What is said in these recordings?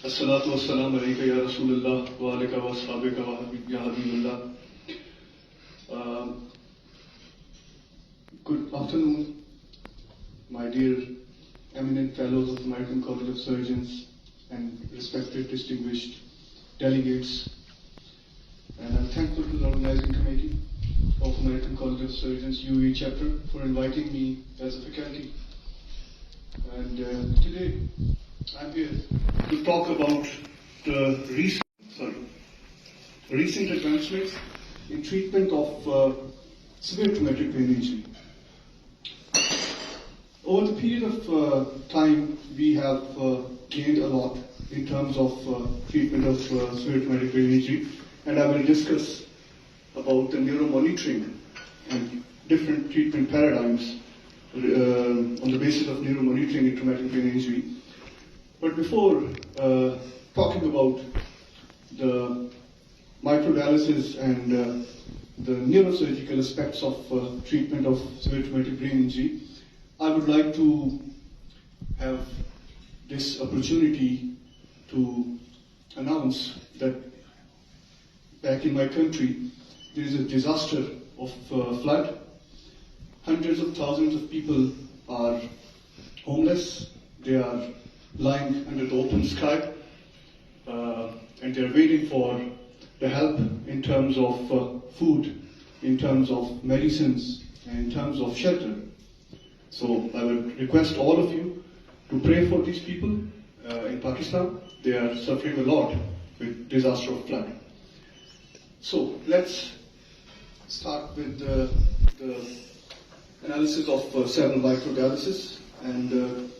الصلاة والسلام عليك يا رسول الله وعليك وأصحابك يا حبيب الله. Good afternoon, my dear eminent fellows of the American College of Surgeons and respected distinguished delegates. And I'm thankful to the organizing committee of American College of Surgeons UAE chapter for inviting me as a faculty. And today I'm here to talk about the recent advancements in treatment of severe traumatic brain injury. Over the period of time, we have gained a lot in terms of treatment of severe traumatic brain injury, and I will discuss about the neuromonitoring and different treatment paradigms on the basis of neuromonitoring in traumatic brain injury. But before talking about the microdialysis and the neurosurgical aspects of treatment of severe traumatic brain injury, I would like to have this opportunity to announce that back in my country there is a disaster of flood. Hundreds of thousands of people are homeless. They are lying under the open sky, and they are waiting for the help in terms of food, in terms of medicines, and in terms of shelter. So I will request all of you to pray for these people in Pakistan. They are suffering a lot with disaster of flood. So let's start with the analysis of cerebral microdialysis. And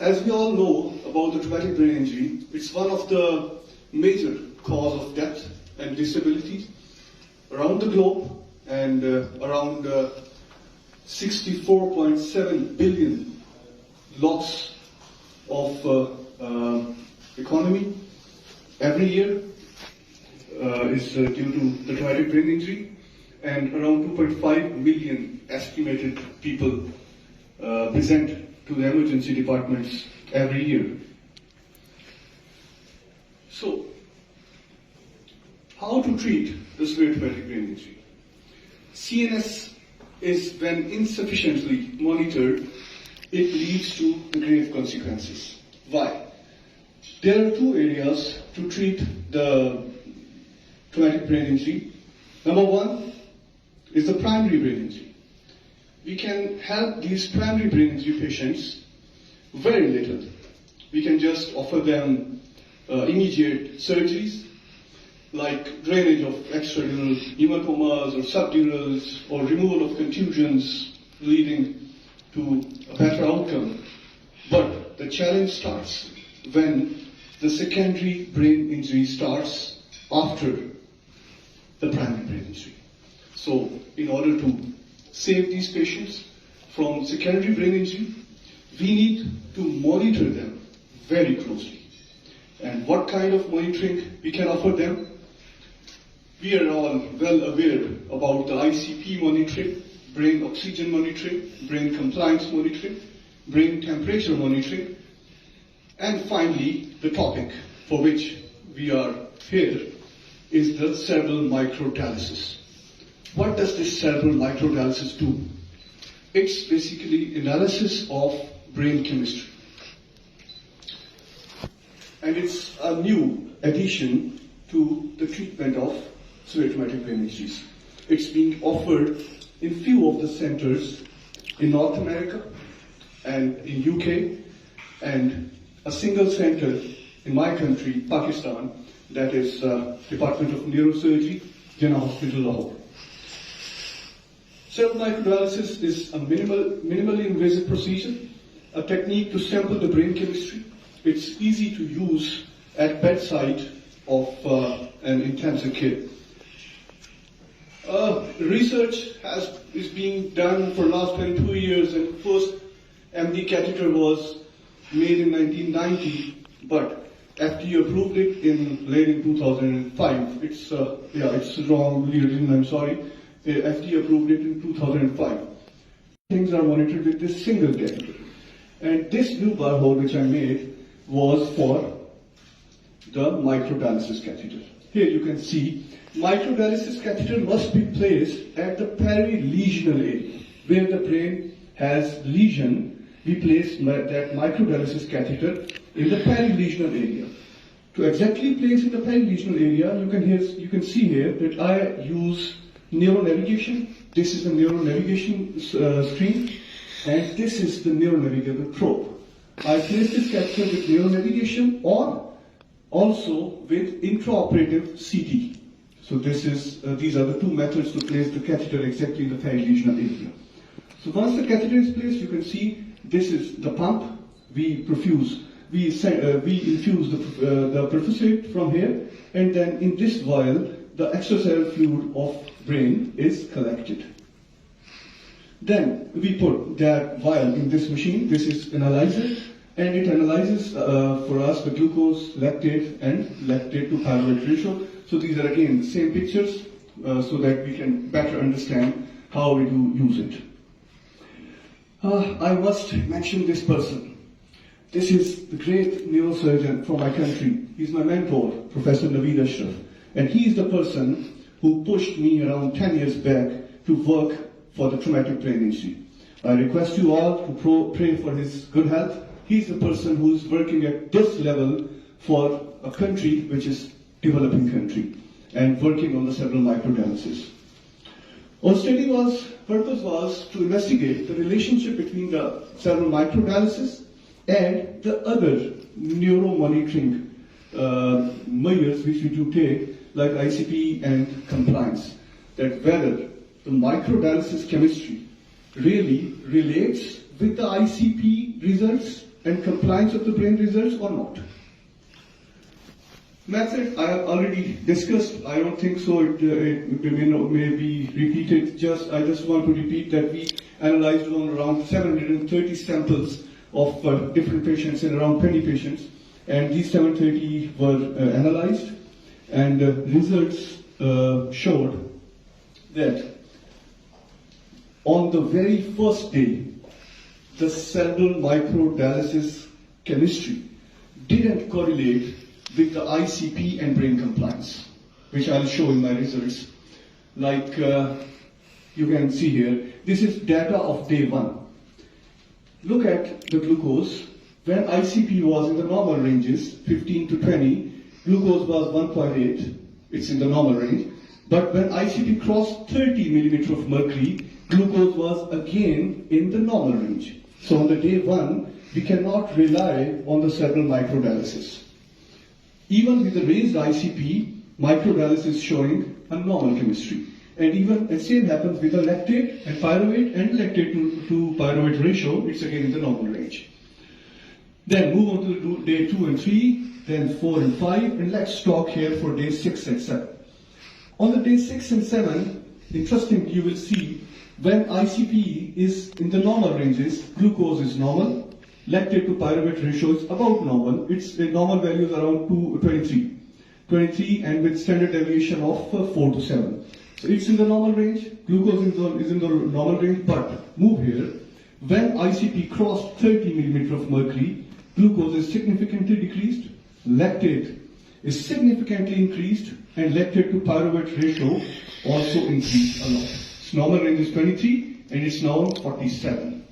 as we all know about the traumatic brain injury, it's one of the major cause of death and disability around the globe, and around 64.7 billion loss of economy every year is due to the traumatic brain injury, and around 2.5 million estimated people present to the emergency departments every year. So, how to treat the severe traumatic brain injury? CNS is, when insufficiently monitored, it leads to grave consequences. Why? There are two areas to treat the traumatic brain injury. Number one is the primary brain injury. We can help these primary brain injury patients very little. We can just offer them immediate surgeries like drainage of extradural hematomas or subdurals, or removal of contusions leading to a better outcome. But the challenge starts when the secondary brain injury starts after the primary brain injury. So in order to save these patients from secondary brain injury, we need to monitor them very closely. And what kind of monitoring we can offer them? We are all well aware about the ICP monitoring, brain oxygen monitoring, brain compliance monitoring, brain temperature monitoring, and finally the topic for which we are here is the cerebral microdialysis. What does this cerebral microdialysis do? It's basically analysis of brain chemistry. And it's a new addition to the treatment of severe traumatic brain injuries. It's being offered in few of the centers in North America and in UK, and a single center in my country, Pakistan, that is Department of Neurosurgery, Jinnah Hospital, Lahore. Cerebral microdialysis is a minimally invasive procedure, a technique to sample the brain chemistry. It's easy to use at bedside of an intensive care. Research is being done for the last 22 years, and the first MD catheter was made in 1990, but FDA approved it late in 2005. It's wrong, I'm sorry. FDA approved it in 2005. Things are monitored with this single catheter. And this blue bar hole which I made was for the microdialysis catheter. Here you can see microdialysis catheter must be placed at the perilesional area. Where the brain has lesion, we place that microdialysis catheter in the perilesional area. To exactly place in the perilesional area, you can see here that I use neuronavigation. This is the neuronavigation screen, and this is the neuronavigable probe. I place this catheter with neuronavigation or also with intraoperative CT. So these are the two methods to place the catheter exactly in the perilesional area. So once the catheter is placed, you can see this is the pump. We infuse the perfusate from here, and then in this vial, the extracellular fluid of brain is collected. Then we put that vial in this machine. This is analyzer, and it analyzes for us the glucose, lactate, and lactate to pyruvate ratio. So these are again the same pictures so that we can better understand how we do use it. I must mention this person. This is the great neurosurgeon from my country. He's my mentor, Professor Naveed Ashraf. And he's the person who pushed me around 10 years back to work for the traumatic brain injury. I request you all to pray for his good health. He's the person who's working at this level for a country which is developing country and working on the cerebral microdialysis. Our study purpose was to investigate the relationship between the cerebral microdialysis and the other neuromonitoring measures which we do take, like ICP and compliance, that whether the microdialysis chemistry really relates with the ICP results and compliance of the brain results or not. Method I have already discussed. I don't think so. It may be repeated. I just want to repeat that we analyzed around 730 samples of different patients in around 20 patients, and these 730 were analyzed, and results showed that on the very first day, the cerebral microdialysis chemistry didn't correlate with the ICP and brain compliance, which I'll show in my results. Like you can see here, this is data of day 1. Look at the glucose. When ICP was in the normal ranges, 15 to 20, glucose was 1.8, it's in the normal range. But when ICP crossed 30 millimeter of mercury, glucose was again in the normal range. So on the day 1, we cannot rely on the cerebral microdialysis. Even with the raised ICP, microdialysis showing a normal chemistry. And even the same happens with the lactate and pyruvate and lactate to pyruvate ratio, it's again in the normal range. Then move on to day 2 and 3, then 4 and 5, and let's talk here for day 6 and 7. On the day 6 and 7, interestingly you will see when ICP is in the normal ranges, glucose is normal, lactate to pyruvate ratio is about normal. Its normal value is around 23, and with standard deviation of 4 to 7. So it's in the normal range, glucose is in the normal range, but move here. When ICP crossed 30 millimeter of mercury, glucose is significantly decreased, lactate is significantly increased, and lactate to pyruvate ratio also increased a lot. Its normal range is 23, and it's now 47.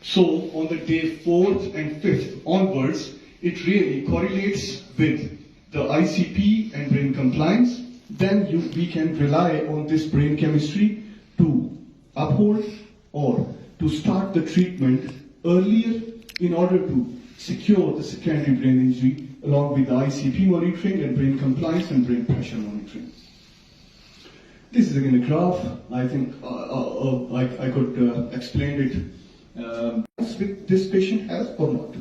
So on the day 4th and 5th onwards, it really correlates with the ICP and brain compliance. Then we can rely on this brain chemistry to uphold or to start the treatment earlier in order to secure the secondary brain injury along with the ICP monitoring and brain compliance and brain pressure monitoring. This is again a graph. I think I could explain it. With this patient has or not.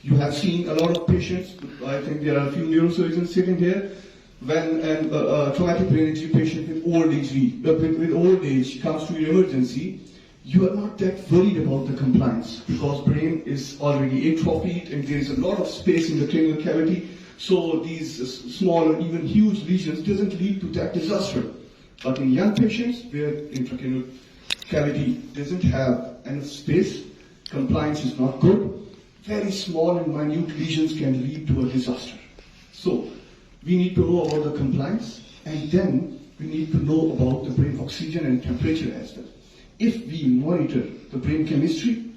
You have seen a lot of patients. I think there are a few neurosurgeons sitting here. When a traumatic brain injury patient with old age comes to your emergency, you are not that worried about the compliance because brain is already atrophied and there is a lot of space in the cranial cavity. So these small or even huge lesions doesn't lead to that disaster. But in young patients where intracranial cavity doesn't have enough space, compliance is not good. Very small and minute lesions can lead to a disaster. So we need to know about the compliance, and then we need to know about the brain oxygen and temperature as well. If we monitor the brain chemistry,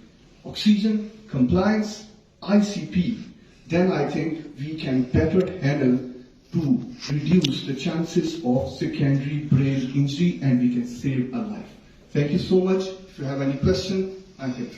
oxygen, compliance, ICP, then I think we can better handle to reduce the chances of secondary brain injury, and we can save a life. Thank you so much. If you have any question, I'm here.